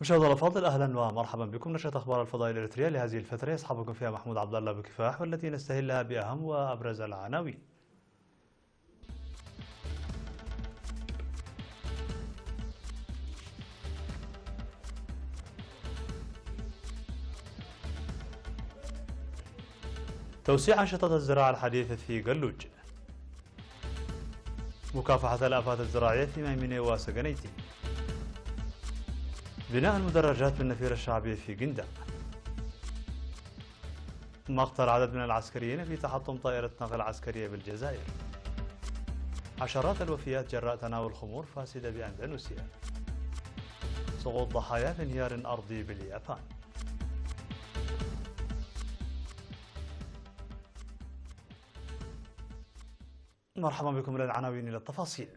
مشاهدينا الأفاضل، أهلا ومرحبا بكم. نشرة أخبار الفضاء الإريترية لهذه الفترة يصحبكم فيها محمود عبد الله بكفاح، والتي نستهلها بأهم وأبرز العناوين. توسيع أنشطة الزراعة الحديثة في قلوج. مكافحة الآفات الزراعية في ميمنة وسقنيتي. بناء المدرجات بالنفير الشعبي في قندق. مقتل عدد من العسكريين في تحطم طائرة نقل عسكرية بالجزائر. عشرات الوفيات جراء تناول خمور فاسدة بأندونيسيا. سقوط ضحايا في انهيار أرضي باليابان. مرحبا بكم إلى العناوين إلى التفاصيل.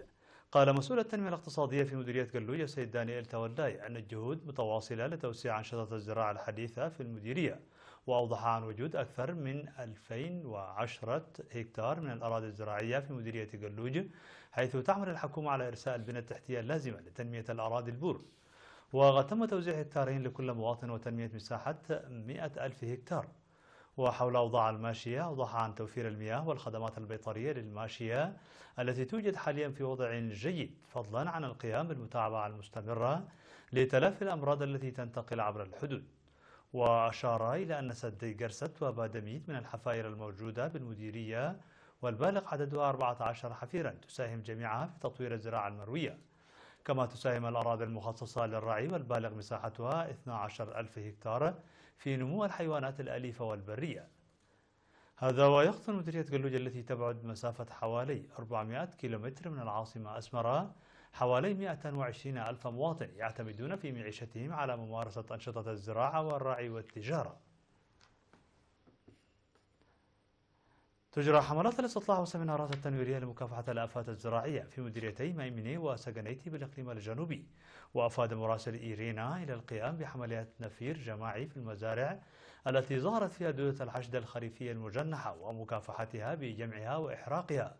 قال مسؤول التنمية الاقتصادية في مديرية قلوج السيد دانيال تولاي أن الجهود متواصلة لتوسيع أنشطة الزراعة الحديثة في المديرية، وأوضح عن وجود أكثر من 2010 هكتار من الأراضي الزراعية في مديرية قلوج، حيث تعمل الحكومة على إرساء البنى التحتية اللازمة لتنمية الأراضي البور. وقد تم توزيع هكتارين لكل مواطن وتنمية مساحة 100 ألف هكتار. وحول أوضاع الماشية، أوضح عن توفير المياه والخدمات البيطرية للماشية التي توجد حاليا في وضع جيد، فضلا عن القيام بالمتابعة المستمرة لتلافي الأمراض التي تنتقل عبر الحدود. وأشار إلى أن سدي قرست وبادميد من الحفائر الموجودة بالمديرية، والبالغ عددها 14 حفيرا، تساهم جميعها في تطوير الزراعة المروية. كما تساهم الأراضي المخصصة للرعي والبالغ مساحتها 12 ألف هكتار في نمو الحيوانات الأليفة والبرية. هذا ويقطن مديرية قلوج التي تبعد مسافة حوالي 400 كيلومتر من العاصمة أسمرة حوالي 120 ألف مواطن يعتمدون في معيشتهم على ممارسة أنشطة الزراعة والرعي والتجارة. تجرى حملات الاستطلاع والسمينارات التنويرية لمكافحة الآفات الزراعية في مديريتي ميمنة وسقنيتي بالإقليم الجنوبي. وأفاد مراسل إيرينا إلى القيام بحمليات نفير جماعي في المزارع التي ظهرت فيها دودة الحشد الخريفية المجنحة ومكافحتها بجمعها وإحراقها.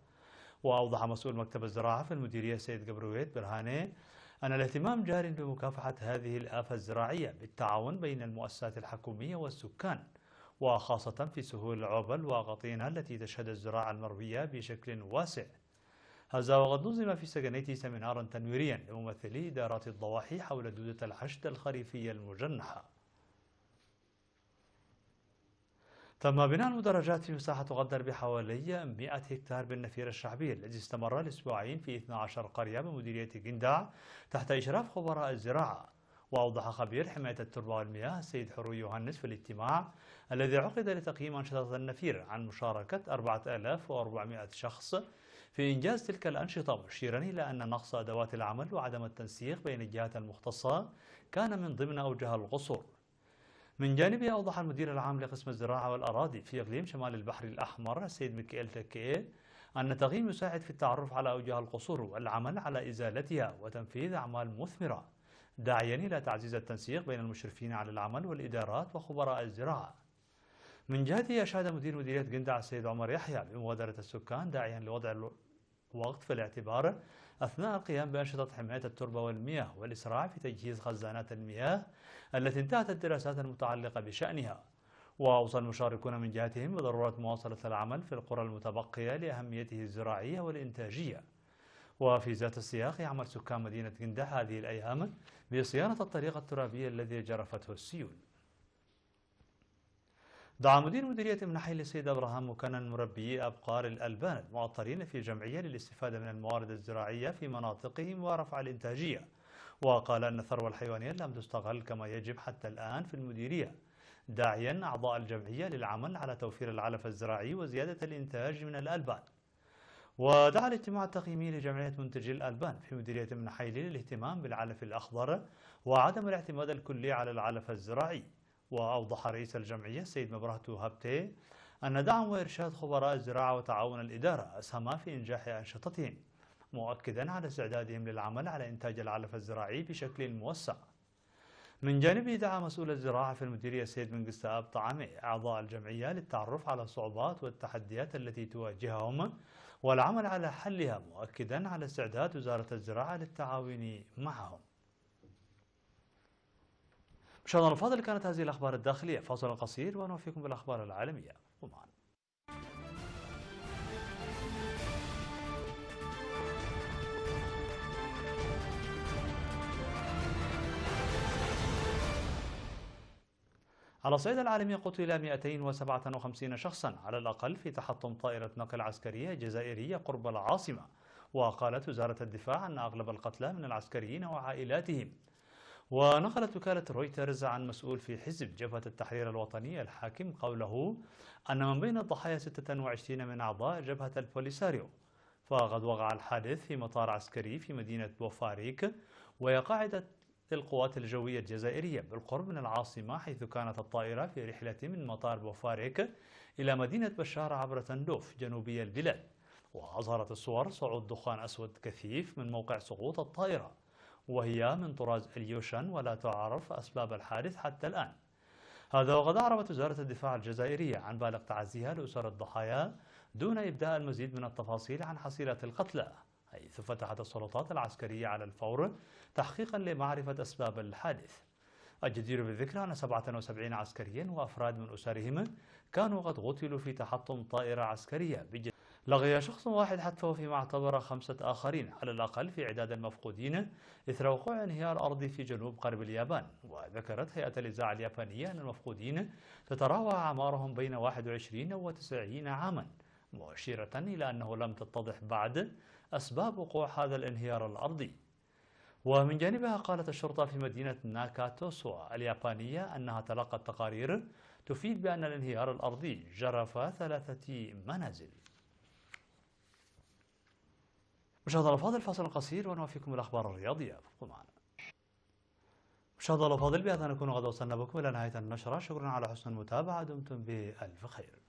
وأوضح مسؤول مكتب الزراعة في المديرية سيد قبرويت برهاني أن الاهتمام جار بمكافحة هذه الآفة الزراعية بالتعاون بين المؤسسات الحكومية والسكان، وخاصة في سهول العوبل وغطينها التي تشهد الزراعة المروية بشكل واسع. هذا وقد نظم في سقنيتي سمينارا تنويريا لممثلي إدارات الضواحي حول دودة الحشد الخريفية المجنحة. تم بناء المدرجات في مساحة تقدر بحوالي 100 هكتار بالنفير الشعبي، الذي استمر لأسبوعين في 12 قرية بمديرية قندع تحت إشراف خبراء الزراعة. وأوضح خبير حماية التربة والمياه السيد حرو يوهنس في الاجتماع الذي عقد لتقييم أنشطة النفير عن مشاركة 4400 شخص في إنجاز تلك الأنشطة، مشيرا إلى أن نقص أدوات العمل وعدم التنسيق بين الجهات المختصة كان من ضمن أوجه القصور. من جانبه، أوضح المدير العام لقسم الزراعة والأراضي في إقليم شمال البحر الأحمر السيد ميكائيل تكيه أن التقييم يساعد في التعرف على أوجه القصور والعمل على إزالتها وتنفيذ أعمال مثمرة، داعيا إلى تعزيز التنسيق بين المشرفين على العمل والإدارات وخبراء الزراعة. من جهته، أشاد مدير مديرية قندع السيد عمر يحيى بمبادرة السكان، داعيا لوضع الوقت في الاعتبار أثناء القيام بأنشطة حماية التربة والمياه والإسراع في تجهيز خزانات المياه التي انتهت الدراسات المتعلقة بشأنها. وأوصى المشاركون من جهتهم بضرورة مواصلة العمل في القرى المتبقية لأهميته الزراعية والإنتاجية. وفي ذات السياق، يعمل سكان مدينة قندع هذه الأيام بصيانة الطريق الترابي الذي جرفته السيول. دعا مدير مديرية منحيل السيد أبراهام مكنن مربيي أبقار الألبان المعطرين في جمعية للاستفادة من الموارد الزراعية في مناطقهم ورفع الإنتاجية. وقال أن الثروة الحيوانية لم تستغل كما يجب حتى الآن في المديرية، داعيا أعضاء الجمعية للعمل على توفير العلف الزراعي وزيادة الإنتاج من الألبان. ودعا الاجتماع التقييمي لجمعية منتجي الألبان في مديرية منحيل للاهتمام بالعلف الأخضر وعدم الاعتماد الكلي على العلف الزراعي. وأوضح رئيس الجمعية السيد مبرهتو هابتي أن دعم وإرشاد خبراء الزراعة وتعاون الإدارة أسهم في إنجاح أنشطتهم، مؤكدا على استعدادهم للعمل على إنتاج العلف الزراعي بشكل موسع. من جانبه، دعا مسؤول الزراعة في المديرية السيد منقس آب طعامي أعضاء الجمعية للتعرف على الصعوبات والتحديات التي تواجههم والعمل على حلها، مؤكدا على استعداد وزارة الزراعة للتعاون معهم. مشاهدينا الفاضل، كانت هذه الأخبار الداخلية. فاصل قصير ونوفيكم بالأخبار العالمية ومعنا. على الصعيد العالمي، قتل 257 شخصا على الأقل في تحطم طائرة نقل عسكرية جزائرية قرب العاصمة. وقالت وزارة الدفاع أن أغلب القتلى من العسكريين وعائلاتهم. ونقلت وكالة رويترز عن مسؤول في حزب جبهة التحرير الوطني الحاكم قوله أن من بين الضحايا 26 من أعضاء جبهة البوليساريو. فقد وقع الحادث في مطار عسكري في مدينة بوفاريك، وهي قاعدة القوات الجوية الجزائرية بالقرب من العاصمة، حيث كانت الطائرة في رحلة من مطار بوفاريك إلى مدينة بشار عبر تندوف جنوبي البلاد. وأظهرت الصور صعود دخان أسود كثيف من موقع سقوط الطائرة، وهي من طراز اليوشن، ولا تعرف أسباب الحادث حتى الآن. هذا وقد أعربت وزارة الدفاع الجزائرية عن بالغ تعزيها لأسر الضحايا دون إبداء المزيد من التفاصيل عن حصيلة القتلى، حيث فتحت السلطات العسكرية على الفور تحقيقا لمعرفة أسباب الحادث. الجدير بالذكر أن 77 عسكريا وأفراد من أسرهم كانوا قد قتلوا في تحطم طائرة عسكرية لغي شخص واحد حتفه، فيما اعتبر 5 آخرين على الأقل في عداد المفقودين إثر وقوع انهيار أرضي في جنوب غرب اليابان. وذكرت هيئة الإذاعة اليابانية أن المفقودين تتراوح أعمارهم بين 21 و 90 عاما، مشيرة إلى أنه لم تتضح بعد أسباب وقوع هذا الانهيار الأرضي. ومن جانبها، قالت الشرطة في مدينة ناكاتوسوا اليابانية أنها تلقت تقارير تفيد بأن الانهيار الأرضي جرف 3 منازل. مشاهدينا الفاضل، فاصل قصير ونوفيكم الأخبار الرياضية، ابقوا معنا. مشاهدينا الفاضل، بهذا نكون قد وصلنا بكم إلى نهاية النشرة. شكرا على حسن المتابعة، دمتم بألف خير.